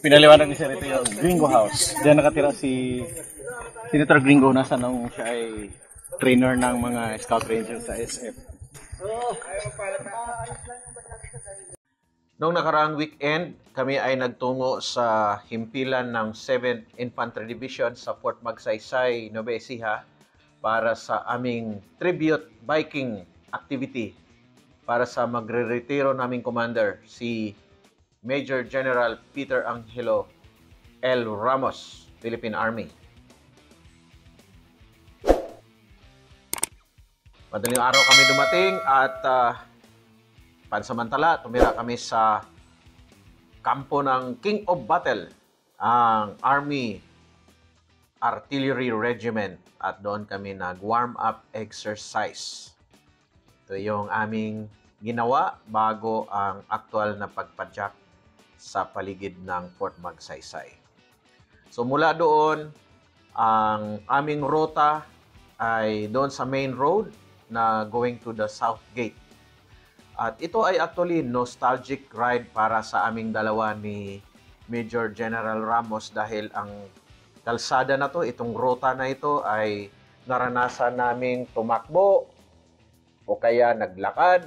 Pinaliwanag ni Sir, ito yung Gringo House. Diyan nakatira si Senator Gringo nasa nung siya ay trainer ng mga Scout Rangers sa SF. Noong nakaraang weekend, kami ay nagtungo sa himpilan ng 7th Infantry Division sa Fort Magsaysay, Nueva Ecija para sa aming tribute biking activity para sa magre-retiro naming commander, si Major General Peter Angelo L. Ramos, Philippine Army. Madaling araw kami dumating at pansamantala, tumira kami sa kampo ng King of Battle, ang Army Artillery Regiment, at doon kami nag-warm up exercise. Ito yung aming ginawa bago ang aktual na pagpadyak sa paligid ng Fort Magsaysay. So mula doon, ang aming rota ay doon sa main road na going to the South Gate. At ito ay actually nostalgic ride para sa aming dalawa ni Major General Ramos dahil ang kalsada na to, itong rota na ito ay naranasan naming tumakbo o kaya naglakad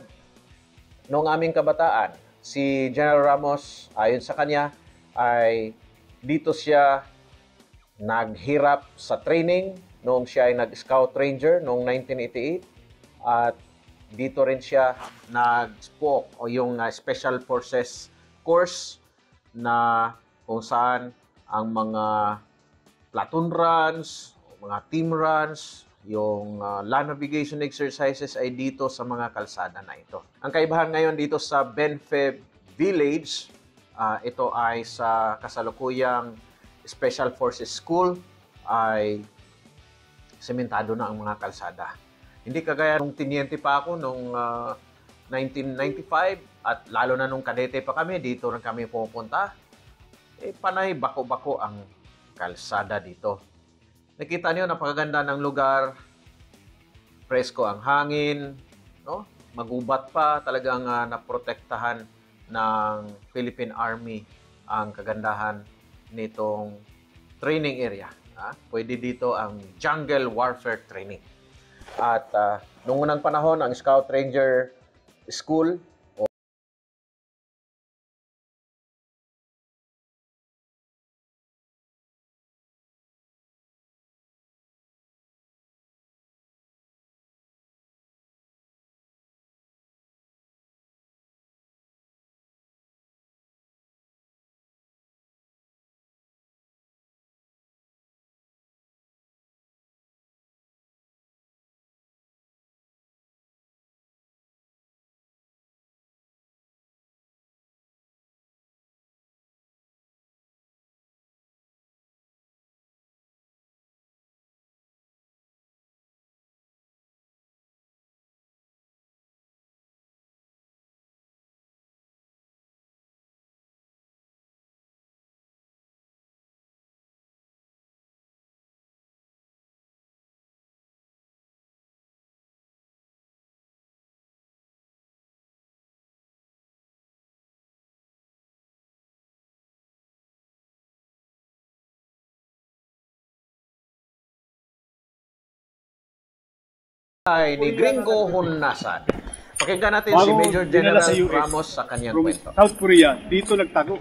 noong aming kabataan. Si General Ramos, ayon sa kanya, ay dito siya naghirap sa training noong siya ay nag-Scout Ranger noong 1988 at dito rin siya nag-SPOC o yung Special Forces course na kung saan ang mga platoon runs, mga team runs, yung land navigation exercises ay dito sa mga kalsada na ito. Ang kaibahan ngayon dito sa Benfeb Village, ito ay sa kasalukuyang Special Forces School, ay sementado na ang mga kalsada. Hindi kagaya nung tiniente pa ako nung 1995 at lalo na nung kadete pa kami, dito rin kami pupunta. Panay bako-bako ang kalsada dito. Nakita niyo, napakaganda ng lugar. Presko ang hangin, no? Magubat pa, talagang naprotektahan ng Philippine Army ang kagandahan nitong training area. Pwede dito ang jungle warfare training. At noong unang panahon, ang Scout Ranger School ay ni Gringo Hunasan. Pakinggan natin si Major General Ramos sa kanyang kwento. South Korea, dito nagtago.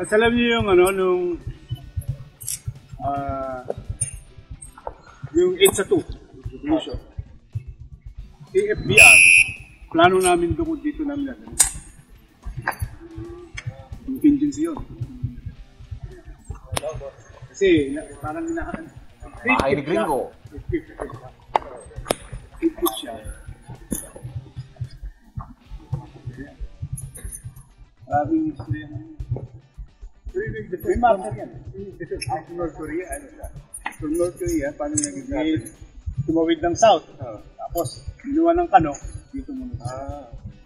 At alam niyo yung yung 8-2 division. AFBR, plano namin doon dito namin contingency yun. Kasi parang Bahay ni Gringo. Ikot siya. Maraming istorya na yun. May marker yan. From North Korea, From North Korea, paano naging tumawid ng South. Tapos, inuwa ng Kano, dito muna.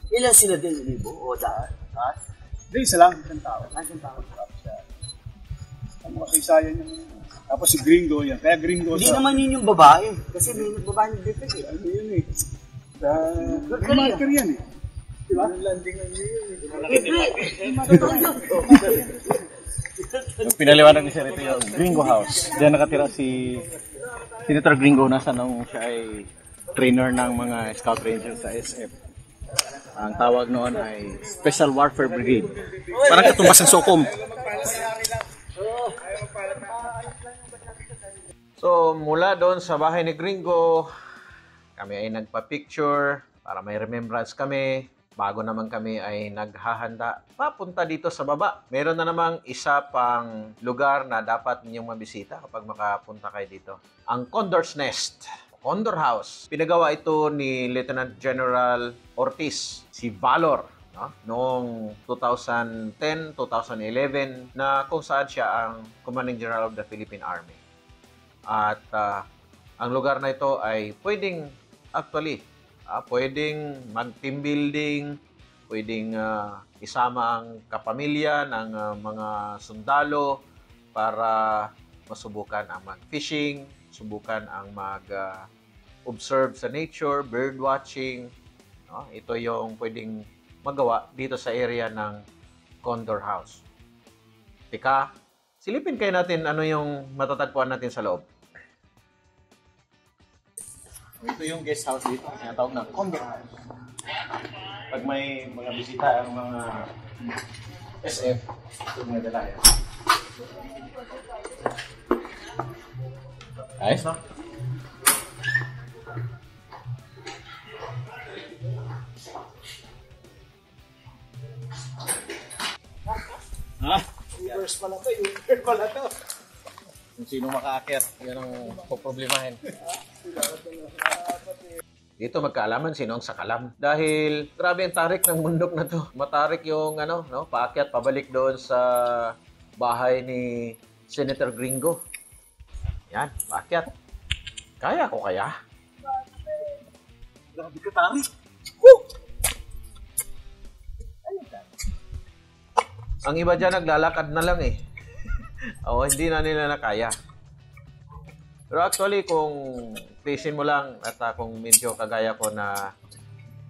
Ilan sila din, Libo? O daan? Hindi, isa lang. Isang tao. Isang tao. Ang makasaysayan yung tapos si Gringo yan. Kaya Gringo hindi naman yun yung babae. Kasi may babae nag-defect eh. Ano yun eh. May marker yan eh. Diba? Landing ang Yung pinaliwanag ni Sir, ito yung Gringo House. Diyan nakatira si Senator Gringo nasa nung siya ay trainer ng mga Scout Rangers sa SF. Ang tawag noon ay Special Warfare Brigade. Parang katumbas ng Sokom. So, mula doon sa bahay ni Gringo, kami ay nagpa-picture para may remembrance kami. Bago naman kami ay naghahanda papunta dito sa baba. Meron na namang isa pang lugar na dapat ninyong mabisita kapag makapunta kayo dito. Ang Condor's Nest, Condor House. Pinagawa ito ni Lieutenant General Ortiz, si Valor, no? Noong 2010-2011 na kung saan siya ang Commanding General of the Philippine Army. At ang lugar na ito ay pwedeng mag-team building, pwedeng isama ang kapamilya ng mga sundalo para masubukan ang mag-fishing, subukan ang mag-observe sa nature, bird watching. No? Ito yung pwedeng magawa dito sa area ng Condor House. Tika, silipin kayo natin ano yung matatagpuan natin sa loob. Ito yung guest house dito, tinatawag na Condor House. Pag may mga bisita ang mga SF, ito mga dalaya. Ayos, no? Ha? Universe pala to, universe pala to. Kung sino makaakyat, yan ang poproblemahin. Dito magkaalaman sino ang sakalam. Dahil grabe ang tarik ng bundok na to. Matarik yung paakyat, pabalik doon sa bahay ni Senator Gringo. Yan, paakyat. Kaya ko kaya? Grabe ka tarik. Ang iba dyan naglalakad na lang eh. O, hindi na nila nakaya. Pero actually, kung tiisin mo lang at kung medyo kagaya ko na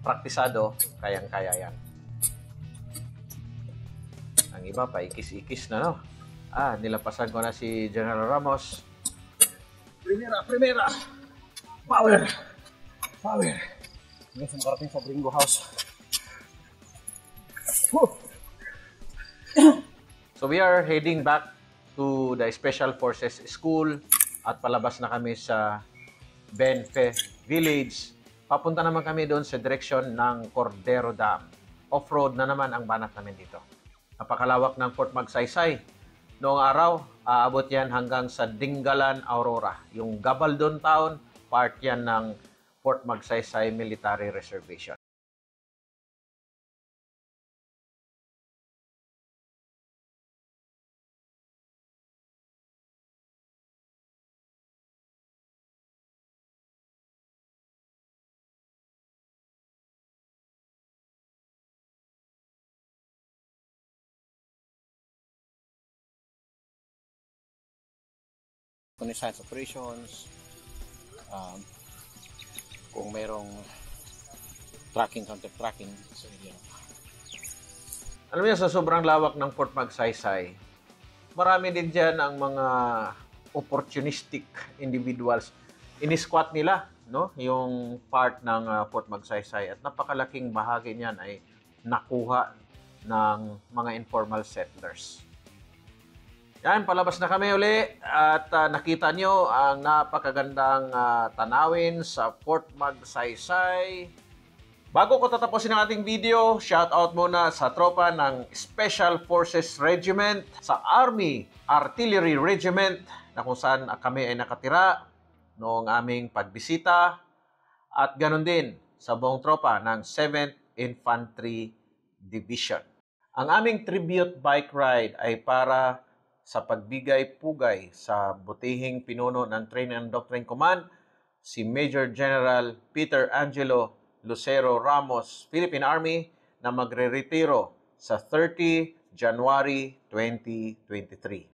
praktisado, kayang-kaya yan. Ang iba pa, ikis-ikis na, no? Nilapasan ko na si General Ramos. Primera! Power! Hanggang sa makarating sa Gringo House. So we are heading back to the Special Forces School at palabas na kami sa Benfe Village. Papunta naman kami doon sa direksyon ng Cordero Dam. Off-road na naman ang banat namin dito. Napakalawak ng Fort Magsaysay. Noong araw, aabot yan hanggang sa Dingalan, Aurora. Yung Gabaldon Town, part yan ng Fort Magsaysay Military Reservation. Reconnaissance operations, kung mayroong tracking, counter-tracking sa area. Alam niyo, sa sobrang lawak ng Fort Magsaysay, marami din dyan ang mga opportunistic individuals. Ini-squat nila, no, yung part ng Fort Magsaysay at napakalaking bahagi niyan ay nakuha ng mga informal settlers. Yan, palabas na kami uli at nakita nyo ang napakagandang tanawin sa Fort Magsaysay. Bago ko tatapusin ang ating video, shoutout muna sa tropa ng Special Forces Regiment, sa Army Artillery Regiment na kung saan kami ay nakatira noong aming pagbisita, at ganun din sa buong tropa ng 7th Infantry Division. Ang aming tribute bike ride ay para sa pagbigay-pugay sa butihing pinuno ng Training and Doctrine Command, si Major General Peter Angelo Lucero Ramos, Philippine Army, na magre-retiro sa 30 January 2023.